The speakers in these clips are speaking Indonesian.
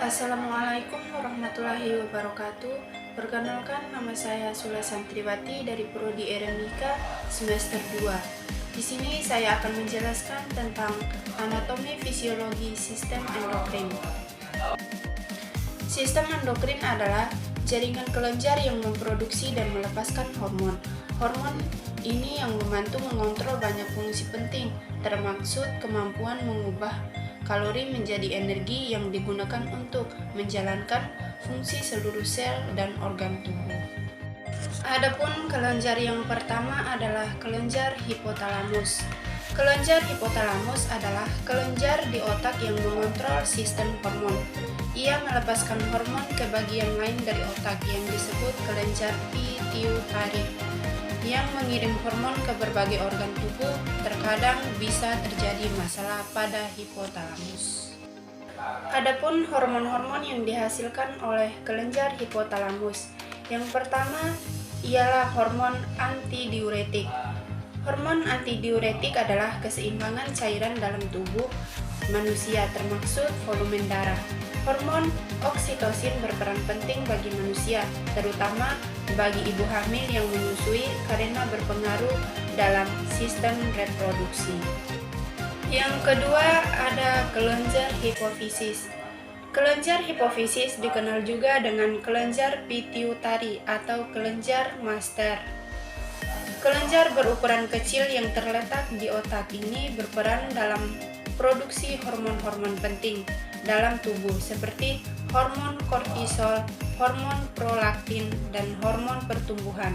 Assalamualaikum warahmatullahi wabarakatuh. Perkenalkan, nama saya Sula Santriwati dari Prodi Eremika semester 2. Di sini saya akan menjelaskan tentang anatomi fisiologi sistem endokrin. Sistem endokrin adalah jaringan kelenjar yang memproduksi dan melepaskan hormon. Hormon ini yang membantu mengontrol banyak fungsi penting, termaksud kemampuan mengubah kalori menjadi energi yang digunakan untuk menjalankan fungsi seluruh sel dan organ tubuh. Adapun kelenjar yang pertama adalah kelenjar hipotalamus. Kelenjar hipotalamus adalah kelenjar di otak yang mengontrol sistem hormon. Ia melepaskan hormon ke bagian lain dari otak yang disebut kelenjar pituitari, yang mengirim hormon ke berbagai organ tubuh. Terkadang bisa terjadi masalah pada hipotalamus. Adapun hormon-hormon yang dihasilkan oleh kelenjar hipotalamus, yang pertama ialah hormon antidiuretik. Hormon antidiuretik adalah keseimbangan cairan dalam tubuh manusia, termaksud volume darah. Hormon oksitosin berperan penting bagi manusia, terutama bagi ibu hamil yang menyusui karena berpengaruh dalam sistem reproduksi. Yang kedua ada kelenjar hipofisis. Kelenjar hipofisis dikenal juga dengan kelenjar pituitari atau kelenjar master. Kelenjar berukuran kecil yang terletak di otak ini berperan dalam produksi hormon-hormon penting dalam tubuh seperti hormon kortisol, hormon prolaktin, dan hormon pertumbuhan.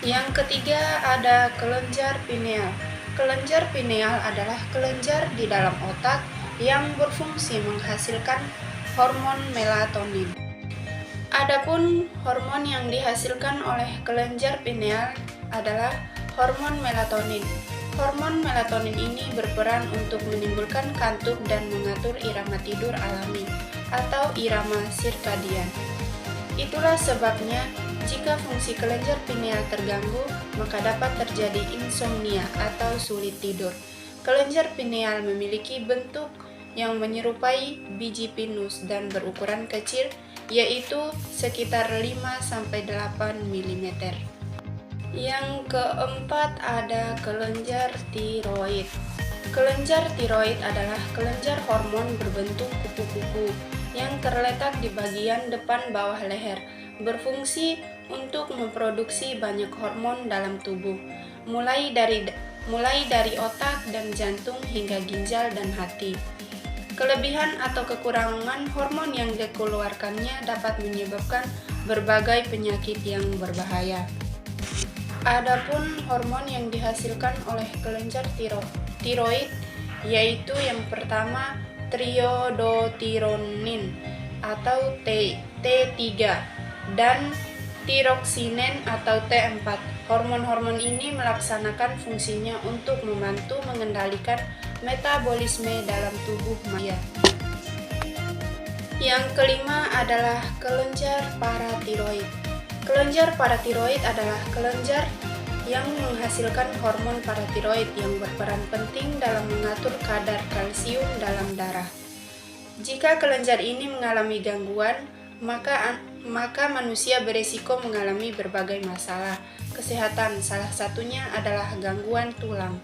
Yang ketiga ada kelenjar pineal. Kelenjar pineal adalah kelenjar di dalam otak yang berfungsi menghasilkan hormon melatonin. Adapun hormon yang dihasilkan oleh kelenjar pineal adalah hormon melatonin. Hormon melatonin ini berperan untuk menimbulkan kantuk dan mengatur irama tidur alami atau irama sirkadian. Itulah sebabnya jika fungsi kelenjar pineal terganggu, maka dapat terjadi insomnia atau sulit tidur. Kelenjar pineal memiliki bentuk yang menyerupai biji pinus dan berukuran kecil, yaitu sekitar 5-8 mm. Yang keempat ada kelenjar tiroid. Kelenjar tiroid adalah kelenjar hormon berbentuk kupu-kupu yang terletak di bagian depan bawah leher, berfungsi untuk memproduksi banyak hormon dalam tubuh, mulai dari otak dan jantung hingga ginjal dan hati. Kelebihan atau kekurangan hormon yang dikeluarkannya dapat menyebabkan berbagai penyakit yang berbahaya. Adapun hormon yang dihasilkan oleh kelenjar tiroid yaitu yang pertama triodotironin atau T3 dan tiroksinen atau T4. Hormon-hormon ini melaksanakan fungsinya untuk membantu mengendalikan metabolisme dalam tubuh manusia. Yang kelima adalah kelenjar paratiroid. Kelenjar paratiroid adalah kelenjar yang menghasilkan hormon paratiroid yang berperan penting dalam mengatur kadar kalsium dalam darah. Jika kelenjar ini mengalami gangguan, maka manusia beresiko mengalami berbagai masalah kesehatan, salah satunya adalah gangguan tulang.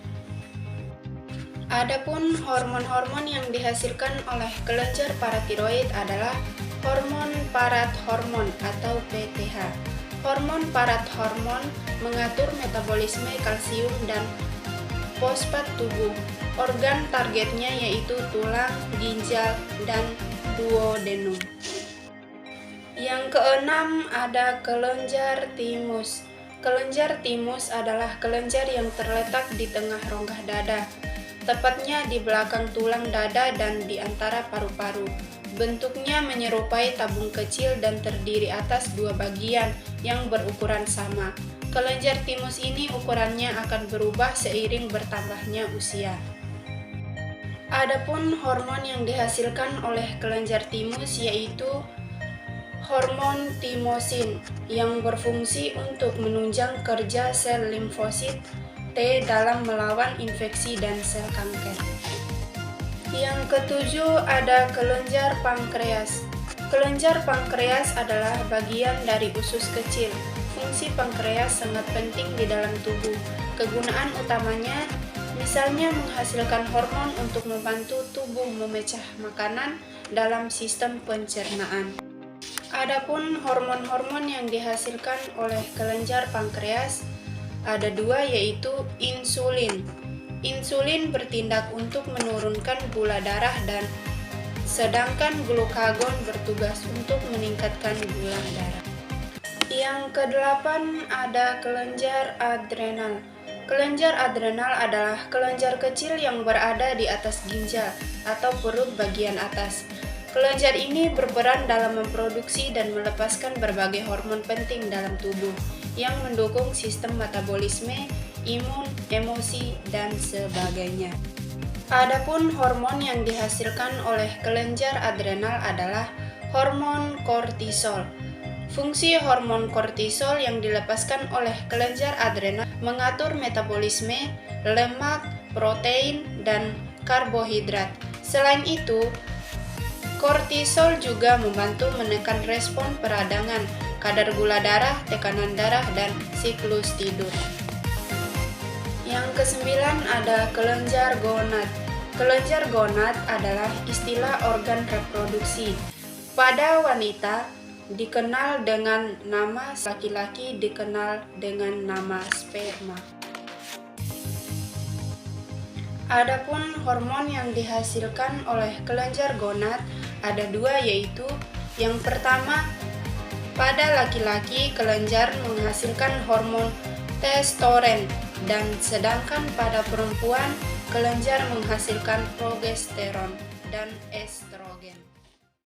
Adapun hormon-hormon yang dihasilkan oleh kelenjar paratiroid adalah hormon parathormon atau PTH. Hormon parathormon mengatur metabolisme kalsium dan fosfat tubuh. Organ targetnya yaitu tulang, ginjal, dan duodenum. Yang keenam ada kelenjar timus. Kelenjar timus adalah kelenjar yang terletak di tengah rongga dada, tepatnya di belakang tulang dada dan di antara paru-paru. Bentuknya menyerupai tabung kecil dan terdiri atas dua bagian yang berukuran sama. Kelenjar timus ini ukurannya akan berubah seiring bertambahnya usia. Adapun hormon yang dihasilkan oleh kelenjar timus yaitu hormon timosin yang berfungsi untuk menunjang kerja sel limfosit T dalam melawan infeksi dan sel kanker. Yang ketujuh ada kelenjar pankreas. Kelenjar pankreas adalah bagian dari usus kecil. Fungsi pankreas sangat penting di dalam tubuh. Kegunaan utamanya misalnya menghasilkan hormon untuk membantu tubuh memecah makanan dalam sistem pencernaan. Adapun hormon-hormon yang dihasilkan oleh kelenjar pankreas ada dua, yaitu insulin. Insulin bertindak untuk menurunkan gula darah dan sedangkan glukagon bertugas untuk meningkatkan gula darah. Yang kedelapan ada kelenjar adrenal. Kelenjar adrenal adalah kelenjar kecil yang berada di atas ginjal atau perut bagian atas. Kelenjar ini berperan dalam memproduksi dan melepaskan berbagai hormon penting dalam tubuh yang mendukung sistem metabolisme, imun, emosi, dan sebagainya. Adapun hormon yang dihasilkan oleh kelenjar adrenal adalah hormon kortisol. Fungsi hormon kortisol yang dilepaskan oleh kelenjar adrenal mengatur metabolisme, lemak, protein, dan karbohidrat. Selain itu, kortisol juga membantu menekan respon peradangan, kadar gula darah, tekanan darah, dan siklus tidur. Yang kesembilan ada kelenjar gonad. Kelenjar gonad adalah istilah organ reproduksi. Pada wanita dikenal dengan nama, laki-laki dikenal dengan nama sperma. Adapun hormon yang dihasilkan oleh kelenjar gonad ada dua, yaitu yang pertama, pada laki-laki kelenjar menghasilkan hormon testosteron dan sedangkan pada perempuan kelenjar menghasilkan progesteron dan estrogen.